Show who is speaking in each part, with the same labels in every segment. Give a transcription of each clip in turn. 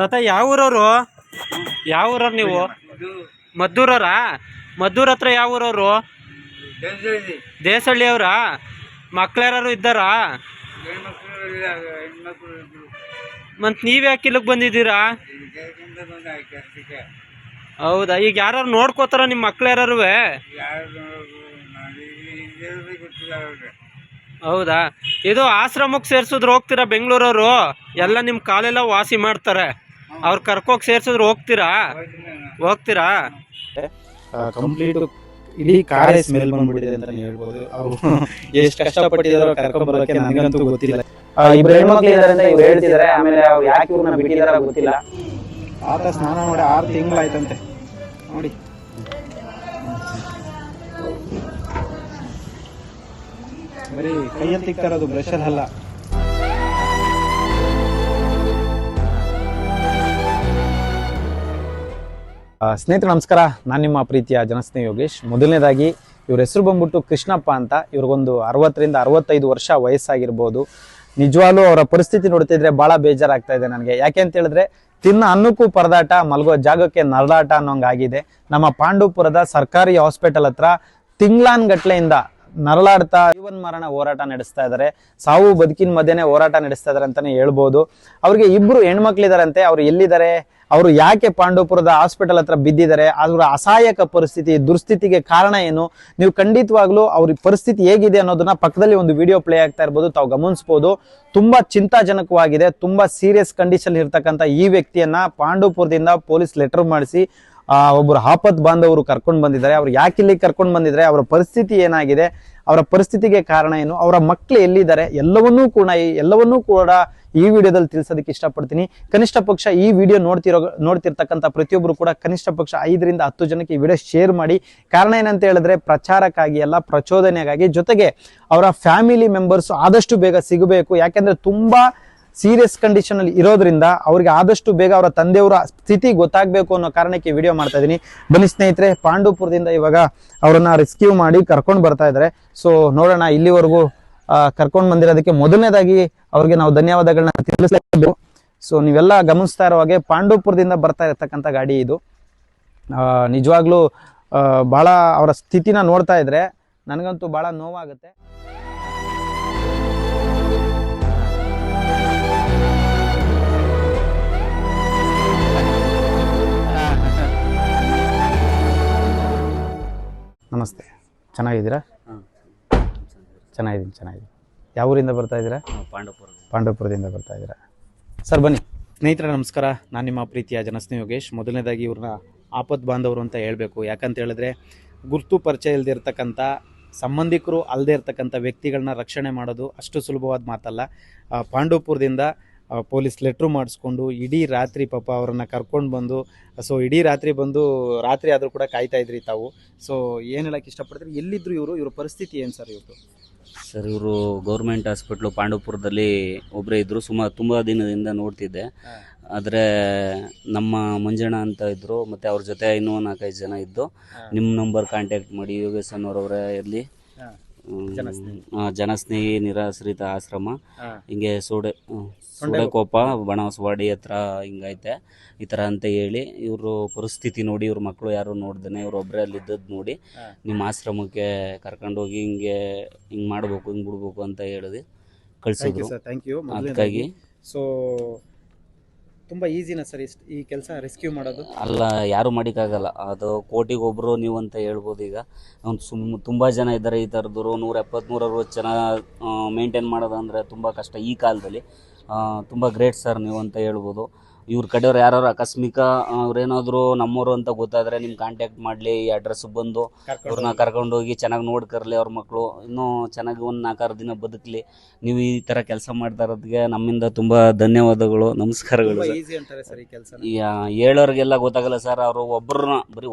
Speaker 1: ತಾತ ಯಾವ ಊರವರು? ಯಾವ ಊರವ್ರು ನೀವು? ಮದ್ದೂರವರಾ? ಮದ್ದೂರ್ ಹತ್ರ ಯಾವ ಊರವರು? ದೇಸಳ್ಳಿ ಅವರಾ? ಮಕ್ಳ್ಯಾರು ಇದ್ದಾರಾ? ಮತ್ತು ನೀವು ಯಾಕೆ ಇಲ್ಲಿಗೆ ಬಂದಿದ್ದೀರಾ? ಹೌದಾ, ಈಗ ಯಾರು ನೋಡ್ಕೋತಾರ ನಿಮ್ಮ ಮಕ್ಳು ಯಾರು? ಹೌದಾ, ಇದು ಆಶ್ರಮಕ್ಕೆ ಸೇರ್ಸಿದ್ರು ಹೋಗ್ತೀರಾ? ಬೆಂಗಳೂರವರು ಎಲ್ಲ ನಿಮ್ಮ ಕಾಲೆಲ್ಲ ವಾಸಿ ಮಾಡ್ತಾರೆ, ಅವ್ರು ಕರ್ಕೋಗಿ ಸೇರ್ಸಿದ್ರು ಹೋಗ್ತೀರಾ?
Speaker 2: ಕಂಪ್ಲೀಟ್ ಇಡೀ ಕಾರೇ ಸ್ಮೆಲ್ ಬಂದ್ಬಿಟ್ಟಿದೆ ಅಂತ ಹೇಳ್ಬೋದು. ಅವ್ರು ಎಷ್ಟು ಕಷ್ಟಪಟ್ಟಿದಾರೋ ಕರ್ಕೊಂಡ್ ಬರೋಕೆ ನನಗಂತೂ ಗೊತ್ತಿಲ್ಲ.
Speaker 3: ಇಬ್ರು ಹೆಣ್ಮಕ್ಳು ಇದಾರೆ ಅಂತ ಇವ್ರು ಹೇಳ್ತಿದಾರೆ. ಆಮೇಲೆ ಅವ್ರು ಯಾಕೆ ಇವ್ರನ್ನ ಬಿಟ್ಟಿದಾರ ಗೊತ್ತಿಲ್ಲ.
Speaker 2: ಆತ ಸ್ನಾನ ಮಾಡಿ 6 ತಿಂಗಳಾಯ್ತಂತೆ ನೋಡಿ. ಬರೀ ಕೈಯಲ್ಲಿ ತಿಕ್ತಾರದು, ಬ್ರಷಲ್ ಅಲ್ಲ. ಸ್ನೇಹಿತರು ನಮಸ್ಕಾರ, ನಾನು ನಿಮ್ಮ ಪ್ರೀತಿಯ ಜನಸ್ನೇಹಿ ಯೋಗೇಶ್. ಮೊದಲನೇದಾಗಿ ಇವ್ರ ಹೆಸರು ಬಂದ್ಬಿಟ್ಟು ಕೃಷ್ಣಪ್ಪ ಅಂತ. ಇವ್ರಿಗೊಂದು 60ರಿಂದ 65 ವರ್ಷ ವಯಸ್ಸಾಗಿರ್ಬೋದು. ನಿಜವಾಗ್ಲೂ ಅವರ ಪರಿಸ್ಥಿತಿ ನೋಡ್ತಿದ್ರೆ ಬಹಳ ಬೇಜಾರಾಗ್ತಾ ಇದೆ ನನಗೆ. ಯಾಕೆ ಅಂತ ಹೇಳಿದ್ರೆ ತಿನ್ನ ಅನ್ನಕ್ಕೂ ಪರದಾಟ, ಮಲ್ಗೋ ಜಾಗಕ್ಕೆ ನರಳಾಟ ಅನ್ನೋಂಗಾಗಿದೆ. ನಮ್ಮ ಪಾಂಡವಪುರದ ಸರ್ಕಾರಿ ಹಾಸ್ಪಿಟಲ್ ಹತ್ರ ತಿಂಗ್ಳಾನ್ಗಟ್ಲೆಯಿಂದ ನರಳಾಡ್ತಾ ಜೀವನ್ ಮರಣ ಹೋರಾಟ ನಡೆಸ್ತಾ ಇದ್ದಾರೆ. ಸಾವು ಬದುಕಿನ ಮಧ್ಯೆನೇ ಹೋರಾಟ ನಡೆಸ್ತಾ ಇದಾರೆ ಅಂತಾನೆ ಹೇಳ್ಬೋದು. ಅವ್ರಿಗೆ 2 ಹೆಣ್ಮಕ್ಳಿದಾರಂತೆ. ಅವ್ರು ಎಲ್ಲಿದ್ದಾರೆ, ಅವರು ಯಾಕೆ ಪಾಂಡವಪುರದ ಹಾಸ್ಪಿಟಲ್ ಹತ್ರ ಬಿದ್ದಿದ್ದಾರೆ, ಅವರ ಅಸಹಾಯಕ ಪರಿಸ್ಥಿತಿ, ದುರ್ಸ್ಥಿತಿಗೆ ಕಾರಣ ಏನು, ನೀವು ಖಂಡಿತವಾಗ್ಲೂ ಅವ್ರ ಪರಿಸ್ಥಿತಿ ಹೇಗಿದೆ ಅನ್ನೋದನ್ನ ಪಕ್ಕದಲ್ಲಿ ಒಂದು ವಿಡಿಯೋ ಪ್ಲೇ ಆಗ್ತಾ ಇರ್ಬೋದು, ತಾವು ಗಮನಿಸಬಹುದು. ತುಂಬಾ ಚಿಂತಾಜನಕವಾಗಿದೆ. ತುಂಬಾ ಸೀರಿಯಸ್ ಕಂಡೀಷನ್ ಇರ್ತಕ್ಕಂಥ ಈ ವ್ಯಕ್ತಿಯನ್ನ ಪಾಂಡವಪುರದಿಂದ ಪೊಲೀಸ್ ಲೆಟರ್ ಮಾಡಿಸಿ ಒಬ್ಬರು ಆಪತ್ ಬಾಂಧವರು ಕರ್ಕೊಂಡು ಬಂದಿದ್ದಾರೆ. ಅವ್ರು ಯಾಕೆ ಇಲ್ಲಿ ಕರ್ಕೊಂಡು ಬಂದಿದ್ದಾರೆ, ಅವರ ಪರಿಸ್ಥಿತಿ ಏನಾಗಿದೆ, ಅವರ ಪರಿಸ್ಥಿತಿಗೆ ಕಾರಣ ಏನು, ಅವರ ಮಕ್ಕಳು ಎಲ್ಲಿದ್ದಾರೆ, ಎಲ್ಲವನ್ನೂ ಕೂಡ ಈ ವಿಡಿಯೋದಲ್ಲಿ ತಿಳಿಸೋದಕ್ಕೆ ಇಷ್ಟಪಡ್ತೀನಿ. ಕನಿಷ್ಠ ಪಕ್ಷ ಈ ವಿಡಿಯೋ ನೋಡ್ತಿರ್ತಕ್ಕಂಥ ಪ್ರತಿಯೊಬ್ಬರು ಕೂಡ ಕನಿಷ್ಠ ಪಕ್ಷ 5ರಿಂದ 10 ಜನಕ್ಕೆ ಈ ವಿಡಿಯೋ ಶೇರ್ ಮಾಡಿ. ಕಾರಣ ಏನಂತ ಹೇಳಿದ್ರೆ ಪ್ರಚಾರಕ್ಕಾಗಿ ಅಲ್ಲ, ಪ್ರಚೋದನೆಗಾಗಿ. ಜೊತೆಗೆ ಅವರ ಫ್ಯಾಮಿಲಿ ಮೆಂಬರ್ಸ್ ಆದಷ್ಟು ಬೇಗ ಸಿಗಬೇಕು. ಯಾಕೆಂದ್ರೆ ತುಂಬಾ ಸೀರಿಯಸ್ ಕಂಡೀಷನ್ ಅಲ್ಲಿ ಇರೋದ್ರಿಂದ ಅವ್ರಿಗೆ ಆದಷ್ಟು ಬೇಗ ಅವರ ತಂದೆಯವರ ಸ್ಥಿತಿ ಗೊತ್ತಾಗಬೇಕು ಅನ್ನೋ ಕಾರಣಕ್ಕೆ ವಿಡಿಯೋ ಮಾಡ್ತಾ ಇದೀನಿ. ಬನ್ನಿ ಸ್ನೇಹಿತರೆ, ಪಾಂಡವಪುರದಿಂದ ಇವಾಗ ಅವರನ್ನ ರೆಸ್ಕ್ಯೂ ಮಾಡಿ ಕರ್ಕೊಂಡು ಬರ್ತಾ ಇದ್ದಾರೆ. ಸೊ ನೋಡೋಣ, ಇಲ್ಲಿವರೆಗೂ ಕರ್ಕೊಂಡು ಬಂದಿರೋದಕ್ಕೆ ಮೊದಲನೇದಾಗಿ ಅವ್ರಿಗೆ ನಾವು ಧನ್ಯವಾದಗಳನ್ನ ತಿಳಿಸಲೇಬೇಕು. ಸೊ ನೀವೆಲ್ಲ ಗಮನಿಸ್ತಾ ಇರೋ ಹಾಗೆ ಪಾಂಡವಪುರದಿಂದ ಬರ್ತಾ ಇರತಕ್ಕಂಥ ಗಾಡಿ ಇದು. ನಿಜವಾಗ್ಲೂ ಬಹಳ ಅವರ ಸ್ಥಿತಿನ ನೋಡ್ತಾ ಇದ್ರೆ ನನಗಂತೂ ಬಹಳ ನೋವಾಗುತ್ತೆ. ನಮಸ್ತೆ, ಚೆನ್ನಾಗಿದ್ದೀರಾ? ಚೆನ್ನಾಗಿದ್ದೀನಿ. ಯಾವ ಊರಿಂದ ಬರ್ತಾ ಇದ್ದೀರಾ? ಪಾಂಡವಪುರದಿಂದ ಬರ್ತಾ ಇದ್ದೀರಾ. ಸರ್ ಬನ್ನಿ. ಸ್ನೇಹಿತರೆ ನಮಸ್ಕಾರ, ನಾನು ನಿಮ್ಮ ಪ್ರೀತಿಯ ಜನಸ್ನೇಹಿ ಯೋಗೇಶ್. ಮೊದಲನೇದಾಗಿ ಇವ್ರನ್ನ ಆಪತ್ ಬಾಂಧವರು ಅಂತ ಹೇಳಬೇಕು. ಯಾಕಂತ ಹೇಳಿದ್ರೆ ಗುರ್ತು ಪರಿಚಯ ಇಲ್ಲದೆ ಇರ್ತಕ್ಕಂಥ, ಸಂಬಂಧಿಕರು ಅಲ್ಲದೆ ಇರ್ತಕ್ಕಂಥ ವ್ಯಕ್ತಿಗಳನ್ನ ರಕ್ಷಣೆ ಮಾಡೋದು ಅಷ್ಟು ಸುಲಭವಾದ ಮಾತಲ್ಲ. ಪಾಂಡವಪುರದಿಂದ ಪೊಲೀಸ್ ಲೆಟ್ರು ಮಾಡಿಸ್ಕೊಂಡು ಇಡೀ ರಾತ್ರಿ ಪಾಪ ಅವರನ್ನು ಕರ್ಕೊಂಡು ಬಂದು, ಸೊ ಇಡೀ ರಾತ್ರಿ ಬಂದು ರಾತ್ರಿ ಆದರೂ ಕೂಡ ಕಾಯ್ತಾ ಇದ್ರಿ ತಾವು. ಸೊ ಏನು ಹೇಳಕ್ಕೆ ಇಷ್ಟಪಡ್ತೀರಿ, ಎಲ್ಲಿದ್ರು ಇವ್ರ ಪರಿಸ್ಥಿತಿ ಏನು ಸರ್ ಇವ್ರದ್ದು?
Speaker 4: ಸರ್, ಇವರು ಗೌರ್ಮೆಂಟ್ ಹಾಸ್ಪಿಟ್ಲು ಪಾಂಡವಪುರದಲ್ಲಿ ಒಬ್ಬರೇ ಇದ್ದರು. ತುಂಬ ದಿನದಿಂದ ನೋಡ್ತಿದ್ದೆ. ಆದರೆ ನಮ್ಮ ಮಂಜಣ್ಣ ಅಂತ ಇದ್ದರು, ಮತ್ತು ಅವ್ರ ಜೊತೆ ಇನ್ನೂ 4-5 ಜನ ಇದ್ದು. ನಿಮ್ಮ ನಂಬರ್ ಕಾಂಟ್ಯಾಕ್ಟ್ ಮಾಡಿ, ಯೋಗೇಶ್ ಅನ್ನೋರವರೇ ಇರಲಿ, ಜನಸ್ನೇಹಿ ನಿರಾಶ್ರಿತ ಆಶ್ರಮ, ಹಿಂಗೆ ಸೋಡೆಕೊಪ್ಪ ಬಣವಸವಾಡಿ ಹತ್ರ ಹಿಂಗೈತೆ, ಈ ಥರ ಅಂತ ಹೇಳಿ ಇವರು ಪರಿಸ್ಥಿತಿ ನೋಡಿ, ಇವ್ರ ಮಕ್ಕಳು ಯಾರು ನೋಡ್ದೇನೆ ಇವ್ರು ಒಬ್ಬರೇ ಅಲ್ಲಿ ಇದ್ದದ್ದು ನೋಡಿ ನಿಮ್ಮ ಆಶ್ರಮಕ್ಕೆ ಕರ್ಕೊಂಡೋಗಿ ಹಿಂಗೆ ಮಾಡಬೇಕು, ಹಿಂಗೆ ಬಿಡ್ಬೇಕು ಅಂತ ಹೇಳಿದೆ, ಕಳಿಸಿದ್ರು. ಅದಕ್ಕಾಗಿ
Speaker 2: ಸೊ ತುಂಬ ಈಸಿನ ಸರ್ ಈ ಕೆಲಸ ರೆಸ್ಕ್ಯೂ ಮಾಡೋದು?
Speaker 4: ಅಲ್ಲ, ಯಾರು ಮಾಡೋಕ್ಕಾಗಲ್ಲ. ಅದು ಕೋಟಿಗೆ ಒಬ್ಬರು ನೀವು ಅಂತ ಹೇಳ್ಬೋದು. ಈಗ ತುಂಬ ಜನ ಇದ್ದಾರೆ ಈ ಥರದವರು. 170-160 ಜನ ಮೇಂಟೈನ್ ಮಾಡೋದಂದರೆ ತುಂಬ ಕಷ್ಟ ಈ ಕಾಲದಲ್ಲಿ. ತುಂಬ ಗ್ರೇಟ್ ಸರ್ ನೀವು ಅಂತ ಹೇಳ್ಬೋದು. ಇವ್ರ ಕಡೆಯವ್ರು ಯಾರು ಆಕಸ್ಮಿಕ ಅವ್ರೇನಾದರೂ ನಮ್ಮವರು ಅಂತ ಗೊತ್ತಾದರೆ ನಿಮ್ಮ ಕಾಂಟ್ಯಾಕ್ಟ್ ಮಾಡಲಿ, ಈ ಅಡ್ರೆಸ್ ಬಂದು ಅವ್ರನ್ನ ಕರ್ಕೊಂಡೋಗಿ ಚೆನ್ನಾಗಿ ನೋಡ್ಕರ್ಲಿ, ಅವ್ರ ಮಕ್ಕಳು ಇನ್ನೂ ಚೆನ್ನಾಗಿ ಒಂದು 4-6 ದಿನ ಬದುಕಲಿ. ನೀವು ಈ ಥರ ಕೆಲಸ ಮಾಡ್ತಾ ಇರೋದಕ್ಕೆ ನಮ್ಮಿಂದ ತುಂಬ ಧನ್ಯವಾದಗಳು, ನಮಸ್ಕಾರಗಳು. ಹೇಳೋರಿಗೆಲ್ಲ ಗೊತ್ತಾಗಲ್ಲ ಸರ್, ಅವರು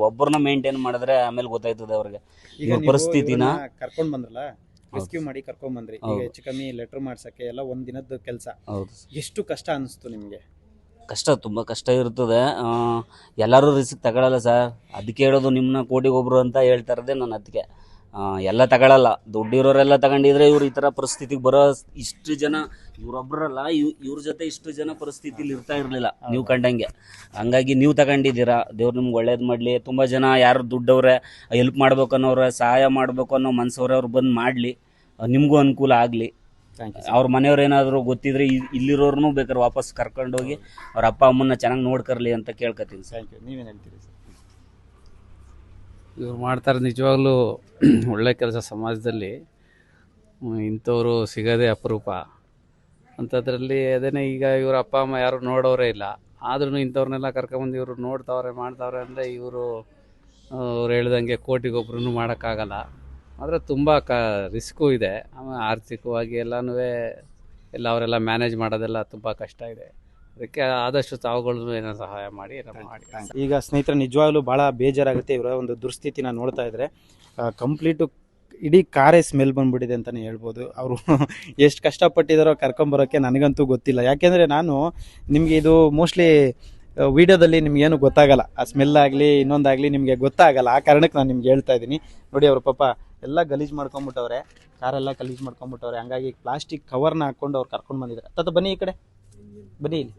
Speaker 4: ಒಬ್ಬರನ್ನ ಮೇಂಟೈನ್ ಮಾಡಿದ್ರೆ ಆಮೇಲೆ ಗೊತ್ತಾಯ್ತದೆ ಅವ್ರಿಗೆ ಇವ್ರ ಪರಿಸ್ಥಿತಿನ.
Speaker 2: ಕರ್ಕೊಂಡು ಬಂದ್ರಲ್ಲ, ರೆಸ್ಕ್ಯೂ ಮಾಡಿ ಕರ್ಕೊಂಡ್ ಬಂದ್ರಿ, ಈಗ ಹೆಚ್ಚು ಕಮ್ಮಿ ಲೆಟರ್ ಮಾಡ್ಸಕ್ಕೆ ಎಲ್ಲ 1 ದಿನದ ಕೆಲಸ. ಎಷ್ಟು ಕಷ್ಟ ಅನಿಸ್ತು ನಿಮಗೆ?
Speaker 4: ಕಷ್ಟ, ತುಂಬ ಕಷ್ಟ ಇರ್ತದೆ. ಎಲ್ಲರೂ ರಿಸ್ಕ್ ತಗೊಳ್ಳಲ್ಲ ಸರ್. ಅದಕ್ಕೆ ಹೇಳೋದು, ನಿಮ್ಮನ್ನ ಕೋಟಿಗೆ ಒಬ್ಬರು ಅಂತ ಹೇಳ್ತಾ ಇರೋದೇ ನಾನು. ಅದಕ್ಕೆ ಎಲ್ಲ ತಗೊಳಲ್ಲ, ದುಡ್ಡಿರೋರೆಲ್ಲ ತಗೊಂಡಿದ್ರೆ ಇವ್ರು ಈ ಥರ ಪರಿಸ್ಥಿತಿಗೆ ಬರೋ ಇಷ್ಟು ಜನ ಇವ್ರೊಬ್ಬರಲ್ಲ, ಇವ್ರ ಜೊತೆ ಇಷ್ಟು ಜನ ಪರಿಸ್ಥಿತಿಲಿ ಇರ್ತಾ ಇರಲಿಲ್ಲ ನೀವು ಕಂಡಂಗೆ. ಹಂಗಾಗಿ ನೀವು ತಗೊಂಡಿದ್ದೀರಾ, ದೇವ್ರು ನಿಮ್ಗೆ ಒಳ್ಳೇದು ಮಾಡಲಿ. ತುಂಬ ಜನ ಯಾರು ದುಡ್ಡವ್ರೆ, ಹೆಲ್ಪ್ ಮಾಡ್ಬೇಕು ಅನ್ನೋರೆ, ಸಹಾಯ ಮಾಡಬೇಕು ಅನ್ನೋ ಮನ್ಸವ್ರೆ ಅವ್ರು ಬಂದು ಮಾಡಲಿ, ನಿಮಗೂ ಅನುಕೂಲ ಆಗಲಿ. ಅವ್ರ ಮನೆಯವ್ರು ಏನಾದರೂ ಗೊತ್ತಿದ್ರೆ ಇಲ್ಲಿರೋರ್ನು ಬೇಕಾದ್ರೆ ವಾಪಸ್ ಕರ್ಕೊಂಡೋಗಿ ಅವ್ರ ಅಪ್ಪ ಅಮ್ಮನ್ನ ಚೆನ್ನಾಗಿ ನೋಡ್ಕರ್ಲಿ ಅಂತ ಕೇಳ್ಕೊತೀನಿ.
Speaker 2: Thank you. ನೀವೇನು ಹೇಳ್ತೀರಿ ಸರ್?
Speaker 5: ಇವ್ರು ಮಾಡ್ತಾರೆ ನಿಜವಾಗ್ಲೂ ಒಳ್ಳೆ ಕೆಲಸ ಸಮಾಜದಲ್ಲಿ. ಇಂಥವ್ರು ಸಿಗೋದೇ ಅಪರೂಪ ಅಂಥದ್ರಲ್ಲಿ. ಅದೇನೇ ಈಗ ಇವ್ರ ಅಪ್ಪ ಅಮ್ಮ ಯಾರು ನೋಡೋರೇ ಇಲ್ಲ, ಆದ್ರೂ ಇಂಥವ್ರನ್ನೆಲ್ಲ ಕರ್ಕೊಂಬಂದು ಇವರು ನೋಡ್ತಾವ್ರೆ ಮಾಡ್ತಾವ್ರೆ ಅಂದರೆ ಇವರು ಅವ್ರು ಹೇಳ್ದಂಗೆ ಕೋಟಿಗೊಬ್ರು ಮಾಡೋಕ್ಕಾಗಲ್ಲ. ಆದರೆ ತುಂಬ ರಿಸ್ಕು ಇದೆ. ಆಮೇಲೆ ಆರ್ಥಿಕವಾಗಿ ಎಲ್ಲನೂ ಎಲ್ಲ ಅವರೆಲ್ಲ ಮ್ಯಾನೇಜ್ ಮಾಡೋದೆಲ್ಲ ತುಂಬ ಕಷ್ಟ ಇದೆ. ಅದಕ್ಕೆ ಆದಷ್ಟು ತಾವುಗಳು ಏನೋ ಸಹಾಯ ಮಾಡಿ ಮಾಡಿ.
Speaker 2: ಈಗ ಸ್ನೇಹಿತರೆ ನಿಜವಾಗ್ಲೂ ಭಾಳ ಬೇಜಾರಾಗುತ್ತೆ ಇವರ ಒಂದು ದುಸ್ಥಿತಿನ ನೋಡ್ತಾ ಇದ್ರೆ. ಕಂಪ್ಲೀಟು ಇಡೀ ಕಾರೇ ಸ್ಮೆಲ್ ಬಂದ್ಬಿಟ್ಟಿದೆ ಅಂತಲೇ ಹೇಳ್ಬೋದು. ಅವರು ಎಷ್ಟು ಕಷ್ಟಪಟ್ಟಿದ್ದಾರೋ ಕರ್ಕೊಂಬರೋಕ್ಕೆ ನನಗಂತೂ ಗೊತ್ತಿಲ್ಲ. ಯಾಕೆಂದರೆ ನಾನು ನಿಮಗೆ ಇದು ಮೋಸ್ಟ್ಲಿ ವಿಡಿಯೋದಲ್ಲಿ ನಿಮ್ಗೇನು ಗೊತ್ತಾಗಲ್ಲ, ಆ ಸ್ಮೆಲ್ ಆಗಲಿ ಇನ್ನೊಂದಾಗಲಿ ನಿಮಗೆ ಗೊತ್ತಾಗಲ್ಲ. ಆ ಕಾರಣಕ್ಕೆ ನಾನು ನಿಮ್ಗೆ ಹೇಳ್ತಾ ಇದ್ದೀನಿ. ನೋಡಿ ಅವ್ರ ಪಾಪ ಎಲ್ಲ ಗಲೀಜು ಮಾಡ್ಕೊಂಬಿಟ್ಟವ್ರೆ, ಕಾರೆಲ್ಲ ಗಲೀಜು ಮಾಡ್ಕೊಂಬಿಟ್ಟವ್ರೆ. ಹಂಗಾಗಿ ಪ್ಲಾಸ್ಟಿಕ್ ಕವರ್ನ ಹಾಕ್ಕೊಂಡು ಅವ್ರು ಕರ್ಕೊಂಡು ಬಂದಿದ್ದಾರೆ. ತಾತ ಬನ್ನಿ ಈ ಕಡೆ ಬನ್ನಿ. ಇಲ್ಲಿ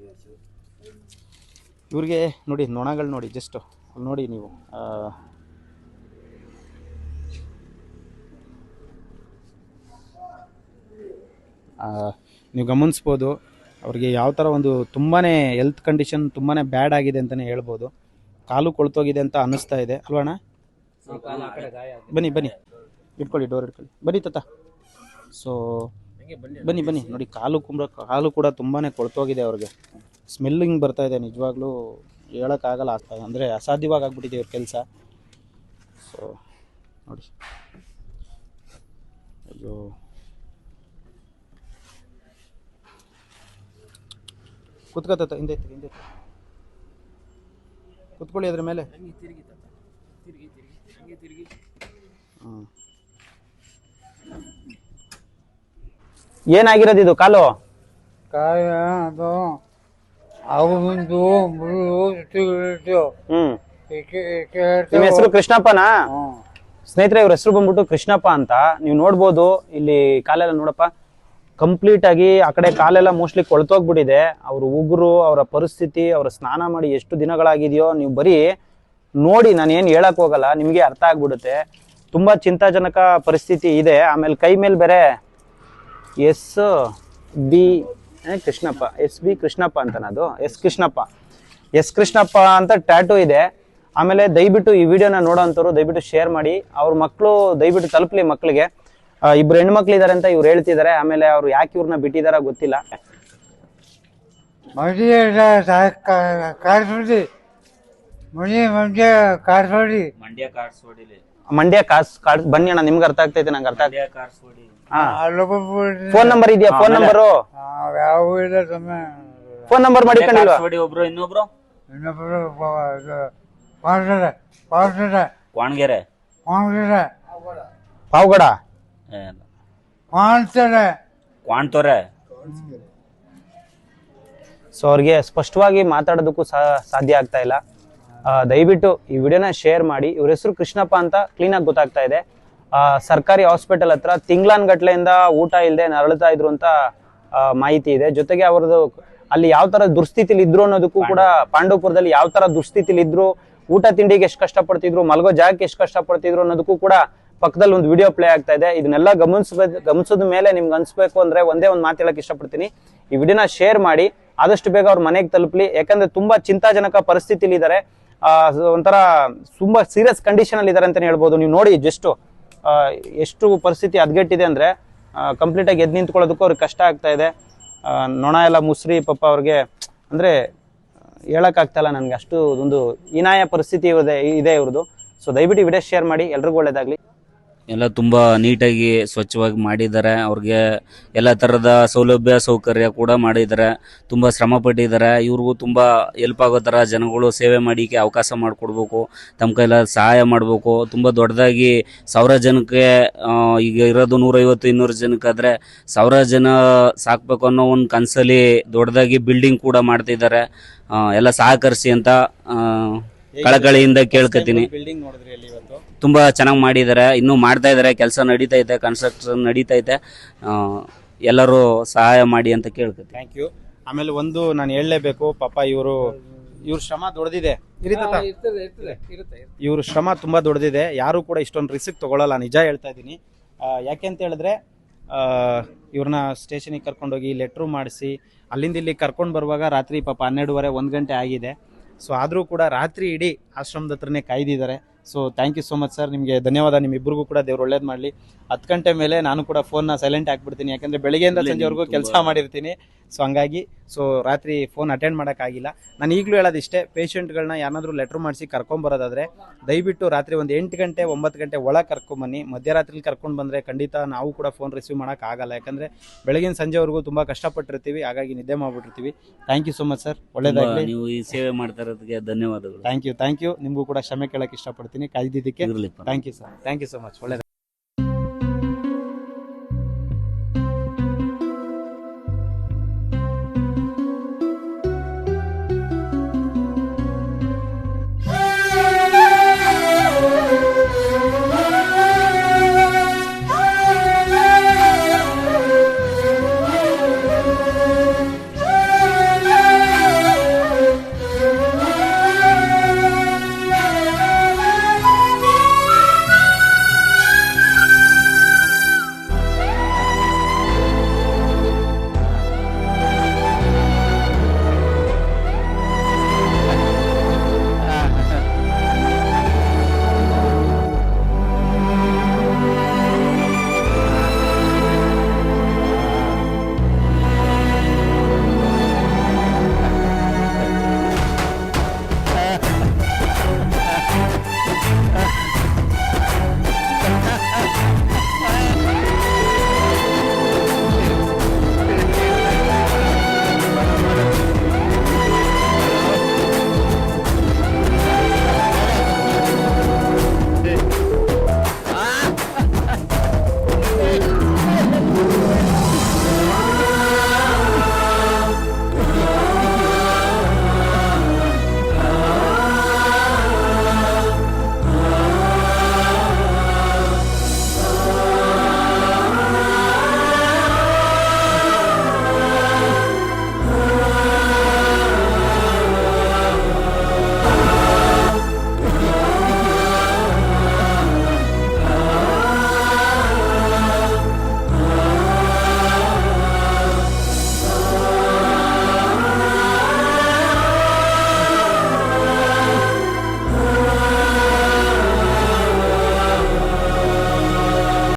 Speaker 2: ಇವ್ರಿಗೆ ನೋಡಿ ನೊಣಗಳು ನೋಡಿ, ಜಸ್ಟ್ ನೋಡಿ ನೀವು ನೀವು ಗಮನಿಸ್ಬೋದು. ಅವ್ರಿಗೆ ಯಾವ ಥರ ಒಂದು ತುಂಬಾ ಹೆಲ್ತ್ ಕಂಡೀಷನ್ ತುಂಬಾ ಬ್ಯಾಡ್ ಆಗಿದೆ ಅಂತಲೇ ಹೇಳ್ಬೋದು. ಕಾಲು ಕೊಳ್ತೋಗಿದೆ ಅಂತ ಅನ್ನಿಸ್ತಾ ಇದೆ ಅಲ್ವಣ್ಣ? ಬನ್ನಿ ಬನ್ನಿ, ಇಟ್ಕೊಳ್ಳಿ, ಡೋರ್ ಇಟ್ಕೊಳ್ಳಿ, ಬನ್ನಿ ತಾತ. ಸೊ ಬನ್ನಿ ಬನ್ನಿ. ನೋಡಿ ಕಾಲು ಕೂಡ ತುಂಬಾ ಕೊಳ್ತೋಗಿದೆ ಅವ್ರಿಗೆ. ಸ್ಮೆಲ್ಲಿಂಗ್ ಬರ್ತಾ ಇದೆ. ನಿಜವಾಗ್ಲೂ ಹೇಳೋಕ್ಕಾಗಲ್ಲ, ಅಂದರೆ ಅಸಾಧ್ಯವಾಗಿ ಆಗ್ಬಿಟ್ಟಿದೆ ಇವ್ರ ಕೆಲಸ. ಸೊ ನೋಡಿ, ಅಯ್ಯೋ ಕುತ್ಕೋತ ಹಿಂದೆ ಕುತ್ಕೊಳ್ಳಿ ಅದ್ರ ಮೇಲೆ. ಹಾಂ,
Speaker 3: ಏನಾಗಿರೋದು ಇದು ಕಾಲು?
Speaker 6: ಅದು ಅವನದು
Speaker 3: ನಿಮ್ಮ ಹೆಸರು ಕೃಷ್ಣಪ್ಪನಾ? ಸ್ನೇಹಿತರೆ ಇವ್ರ ಹೆಸರು ಬಂದ್ಬಿಟ್ಟು ಕೃಷ್ಣಪ್ಪ ಅಂತ. ನೀವು ನೋಡ್ಬೋದು ಇಲ್ಲಿ ಕಾಲೆಲ್ಲ ನೋಡಪ್ಪ, ಕಂಪ್ಲೀಟ್ ಆಗಿ ಆ ಕಡೆ ಕಾಲೆಲ್ಲ ಮೋಸ್ಟ್ಲಿ ಕೊಳ್ತೋಗ್ಬಿಟ್ಟಿದೆ. ಅವ್ರ ಉಗುರು, ಅವರ ಪರಿಸ್ಥಿತಿ, ಅವ್ರ ಸ್ನಾನ ಮಾಡಿ ಎಷ್ಟು ದಿನಗಳಾಗಿದೆಯೋ ನೀವು ಬರೀ ನೋಡಿ, ನಾನು ಏನು ಹೇಳಕ್ ಹೋಗಲ್ಲ, ನಿಮಗೆ ಅರ್ಥ ಆಗ್ಬಿಡುತ್ತೆ. ತುಂಬಾ ಚಿಂತಾಜನಕ ಪರಿಸ್ಥಿತಿ ಇದೆ. ಆಮೇಲೆ ಕೈ ಮೇಲೆ ಬೇರೆ SB ಕೃಷ್ಣಪ್ಪ, SB ಕೃಷ್ಣಪ್ಪ ಅಂತನದು, ಎಸ್ ಕೃಷ್ಣಪ್ಪ ಅಂತ ಟ್ಯಾಟೂ ಇದೆ. ಆಮೇಲೆ ದಯವಿಟ್ಟು ಈ ವಿಡಿಯೋನ ನೋಡೋಂಥವ್ರು ದಯವಿಟ್ಟು ಶೇರ್ ಮಾಡಿ. ಅವ್ರ ಮಕ್ಕಳು ದಯವಿಟ್ಟು ತಲುಪಲಿ ಮಕ್ಕಳಿಗೆ. ಇಬ್ರು ಹೆಣ್ಮಕ್ಳಿದ್ದಾರೆ ಅಂತ ಇವ್ರು ಹೇಳ್ತಿದ್ದಾರೆ. ಆಮೇಲೆ ಅವ್ರು ಯಾಕೆ ಇವ್ರನ್ನ ಬಿಟ್ಟಿದಾರ ಗೊತ್ತಿಲ್ಲ. ಮಂಡ್ಯ ಕಾರ್ಸ್ ಬನ್ನಿ ಅಣ್ಣ, ನಿಮ್ಗೆ ಅರ್ಥ ಆಗ್ತೈತೆ, ನಂಗೆ ಅರ್ಥ ಆಗ್ತೈತೆ. ಫೋನ್ ನಂಬರ್ ಇದೆಯಾ? ಫೋನ್ ನಂಬರು ಫೋನ್ ನಂಬರ್ ಮಾಡಿಕೊಂಡಿಲ್ವಾ?
Speaker 4: ಒಬ್ರು ಇನ್ನೊಬ್ರು ಕ್ವಾಣ್ಗೆರೆ
Speaker 3: ಪಾವಗಡ
Speaker 4: ಕ್ವಾಣ್ತೋರೆ.
Speaker 3: ಸೊ ಅವ್ರಿಗೆ ಸ್ಪಷ್ಟವಾಗಿ ಮಾತಾಡೋದಕ್ಕೂ ಸಾಧ್ಯ ಆಗ್ತಾ ಇಲ್ಲ. ದಯವಿಟ್ಟು ಈ ವಿಡಿಯೋನ ಶೇರ್ ಮಾಡಿ. ಇವ್ರ ಹೆಸರು ಕೃಷ್ಣಪ್ಪ ಅಂತ ಕ್ಲೀನಾಗಿ ಗೊತ್ತಾಗ್ತಾ ಇದೆ. ಸರ್ಕಾರಿ ಹಾಸ್ಪಿಟಲ್ ಹತ್ರ ತಿಂಗ್ಳಾನ್ಗಟ್ಲೆಯಿಂದ ಊಟ ಇಲ್ಲದೆ ನರಳುತ್ತಾ ಇದ್ರು ಅಂತ ಮಾಹಿತಿ ಇದೆ. ಜೊತೆಗೆ ಅವ್ರದ್ದು ಅಲ್ಲಿ ಯಾವ ತರ ದುಸ್ಥಿತಿಲಿ ಇದ್ರು ಅನ್ನೋದಕ್ಕೂ ಕೂಡ, ಪಾಂಡವಪುರದಲ್ಲಿ ಯಾವ ತರ ದುಸ್ಥಿತಿಲಿ ಇದ್ರು, ಊಟ ತಿಂಡಿಗೆ ಎಷ್ಟು ಕಷ್ಟಪಡ್ತಿದ್ರು, ಮಲಗೋ ಜಾಗಕ್ಕೆ ಎಷ್ಟು ಕಷ್ಟಪಡ್ತಿದ್ರು ಅನ್ನೋದಕ್ಕೂ ಕೂಡ ಪಕ್ಕದಲ್ಲಿ ಒಂದು ವಿಡಿಯೋ ಪ್ಲೇ ಆಗ್ತಾ ಇದೆ. ಇದನ್ನೆಲ್ಲ ಗಮನಿಸಿದ ಮೇಲೆ ನಿಮ್ಗೆ ಅನ್ಸ್ಬೇಕು ಅಂದ್ರೆ ಒಂದೇ ಒಂದು ಮಾತು ಹೇಳಕ್ ಇಷ್ಟಪಡ್ತೀನಿ. ಈ ವಿಡಿಯೋನ ಶೇರ್ ಮಾಡಿ, ಆದಷ್ಟು ಬೇಗ ಅವ್ರ ಮನೆಗೆ ತಲುಪಲಿ. ಯಾಕಂದ್ರೆ ತುಂಬಾ ಚಿಂತಾಜನಕ ಪರಿಸ್ಥಿತಿಲಿ ಇದ್ದಾರೆ. ಒಂಥರ ತುಂಬಾ ಸೀರಿಯಸ್ ಕಂಡೀಷನ್ ಅಲ್ಲಿ ಇದ್ದಾರೆ ಅಂತಾನೆ ಹೇಳ್ಬೋದು. ನೀವು ನೋಡಿ ಜಸ್ಟ್ ಎಷ್ಟು ಪರಿಸ್ಥಿತಿ ಹದಗೆಟ್ಟಿದೆ ಅಂದ್ರೆ ಕಂಪ್ಲೀಟ್ ಆಗಿ ಎದ್ದು ನಿಂತ್ಕೊಳ್ಳೋದಕ್ಕೂ ಅವ್ರಿಗೆ ಕಷ್ಟ ಆಗ್ತಾ ಇದೆ. ನೊಣ ಎಲ್ಲ ಮುಸ್ರಿ ಪಾಪ ಅವ್ರಿಗೆ, ಅಂದ್ರೆ ಹೇಳಕ್ ಆಗ್ತಾ ಇಲ್ಲ ನನಗೆ, ಅಷ್ಟು ಒಂದು ಹೀನಾಯ ಪರಿಸ್ಥಿತಿ ಇದೆ ಇವ್ರದ್ದು. ಸೊ ದಯವಿಟ್ಟು ವಿಡಿಯೋ ಶೇರ್ ಮಾಡಿ, ಎಲ್ರಿಗೂ ಒಳ್ಳೇದಾಗ್ಲಿ.
Speaker 4: ಎಲ್ಲ ತುಂಬ ನೀಟಾಗಿ ಸ್ವಚ್ಛವಾಗಿ ಮಾಡಿದ್ದಾರೆ. ಅವ್ರಿಗೆ ಎಲ್ಲ ಥರದ ಸೌಲಭ್ಯ ಸೌಕರ್ಯ ಕೂಡ ಮಾಡಿದ್ದಾರೆ. ತುಂಬ ಶ್ರಮ ಪಟ್ಟಿದ್ದಾರೆ. ಇವ್ರಿಗೂ ತುಂಬ ಹೆಲ್ಪ್ ಆಗೋ ಥರ ಜನಗಳು ಸೇವೆ ಮಾಡಿಕೆ ಅವಕಾಶ ಮಾಡಿಕೊಡ್ಬೇಕು, ತಮ್ಮ ಕೈಲ ಸಹಾಯ ಮಾಡಬೇಕು. ತುಂಬ ದೊಡ್ಡದಾಗಿ 1000 ಜನಕ್ಕೆ, ಈಗ ಇರೋದು 150-200 ಜನಕ್ಕಾದರೆ 1000 ಜನ ಸಾಕಬೇಕು ಅನ್ನೋ ಒಂದು ಕನಸಲ್ಲಿ ದೊಡ್ಡದಾಗಿ ಬಿಲ್ಡಿಂಗ್ ಕೂಡ ಮಾಡ್ತಿದ್ದಾರೆ. ಎಲ್ಲ ಸಹಕರಿಸಿ ಅಂತ ಕಳಕಳಿಯಿಂದ ಕೇಳ್ಕೊತೀನಿ.
Speaker 2: ಬಿಲ್ಡಿಂಗ್ ನೋಡಿದ್ರಿ ಅಲ್ಲಿ ಇವತ್ತು
Speaker 4: ತುಂಬ ಚೆನ್ನಾಗಿ ಮಾಡಿದ್ದಾರೆ, ಇನ್ನೂ ಮಾಡ್ತಾ ಇದ್ದಾರೆ, ಕೆಲಸ ನಡೀತೈತೆ, ಕನ್ಸ್ಟ್ರಕ್ಷನ್ ನಡೀತೈತೆ. ಎಲ್ಲರೂ ಸಹಾಯ ಮಾಡಿ ಅಂತ ಕೇಳ್ಕೊತೀನಿ.
Speaker 2: Thank you. ಆಮೇಲೆ ಒಂದು ನಾನು ಹೇಳಲೇಬೇಕು, ಪಾಪ ಇವ್ರ ಶ್ರಮ ದೊಡ್ಡದಿದೆ. ಇವ್ರ ಶ್ರಮ ತುಂಬಾ ದೊಡ್ಡದಿದೆ. ಯಾರು ಕೂಡ ಇಷ್ಟೊಂದು ರಿಸ್ಕ್ ತಗೊಳ್ಳಲ್ಲ, ನಿಜ ಹೇಳ್ತಾ ಇದ್ದೀನಿ. ಯಾಕೆ ಅಂತ ಹೇಳಿದ್ರೆ ಇವ್ರನ್ನ ಸ್ಟೇಷನಿಗೆ ಕರ್ಕೊಂಡೋಗಿ ಲೆಟ್ರು ಮಾಡಿಸಿ ಅಲ್ಲಿಂದ ಇಲ್ಲಿ ಕರ್ಕೊಂಡು ಬರುವಾಗ ರಾತ್ರಿ ಪಾಪ 12:30 1 ಗಂಟೆ ಆಗಿದೆ. ಸೊ ಆದರೂ ಕೂಡ ರಾತ್ರಿ ಇಡೀ ಆಶ್ರಮದ ಹತ್ರನೇ ಕಾಯ್ದಿದ್ದಾರೆ. So thank you so much sir, ನಿಮಗೆ ಧನ್ಯವಾದ. ನಿಮ್ಮಿಬ್ಬರಿಗೂ ಕೂಡ ದೇವ್ರು ಒಳ್ಳೇದು ಮಾಡಲಿ. 10 ಗಂಟೆ ಮೇಲೆ ನಾನು ಕೂಡ ಫೋನ್ನ ಸೈಲೆಂಟ್ ಹಾಕ್ಬಿಡ್ತೀನಿ, ಯಾಕಂದರೆ ಬೆಳಗ್ಗೆಯಿಂದ ಸಂಜೆವರೆಗೂ ಕೆಲಸ ಮಾಡಿರ್ತೀನಿ. ಸೊ ಹಂಗಾಗಿ ರಾತ್ರಿ ಫೋನ್ ಅಟೆಂಡ್ ಮಾಡೋಕ್ಕಾಗಿಲ್ಲ. ನಾನು ಈಗಲೂ ಹೇಳೋದಿಷ್ಟೇ, ಪೇಷಂಟ್ಗಳನ್ನ ಯಾರಾದರೂ ಲೆಟ್ರ್ ಮಾಡಿಸಿ ಕರ್ಕೊಂಬರೋದಾದರೆ ದಯವಿಟ್ಟು ರಾತ್ರಿ ಒಂದು 8 ಗಂಟೆ 9 ಗಂಟೆ ಒಳಗೆ ಕರ್ಕೊಂಬನ್ನಿ. ಮಧ್ಯರಾತ್ರಿ ಕರ್ಕೊಂಡು ಬಂದರೆ ಖಂಡಿತ ನಾವು ಕೂಡ ಫೋನ್ ರಿಸೀವ್ ಮಾಡೋಕ್ಕಾಗಲ್ಲ, ಯಾಕಂದರೆ ಬೆಳಗಿನ ಸಂಜೆವರೆಗೂ ತುಂಬ ಕಷ್ಟಪಟ್ಟಿರ್ತೀವಿ, ಹಾಗಾಗಿ ನಿದ್ದೆ ಮಾಡಿಬಿಟ್ಟಿರ್ತೀವಿ. Thank you so much sir, ಒಳ್ಳೇದಾಗಲಿ.
Speaker 4: ನೀವು ಈ ಸೇವೆ ಮಾಡ್ತಾ ಇರೋದಕ್ಕೆ ಧನ್ಯವಾದಗಳು.
Speaker 2: Thank you. ನಿಮಗೂ ಕೂಡ ಕ್ಷಮೆ ಕೇಳೋಕ್ಕೆ ಇಷ್ಟಪಡ್ತೀನಿ ಕಾಯ್ದಿದ್ದಕ್ಕೆ. Thank you sir, thank you so much, ಒಳ್ಳೆಯದು.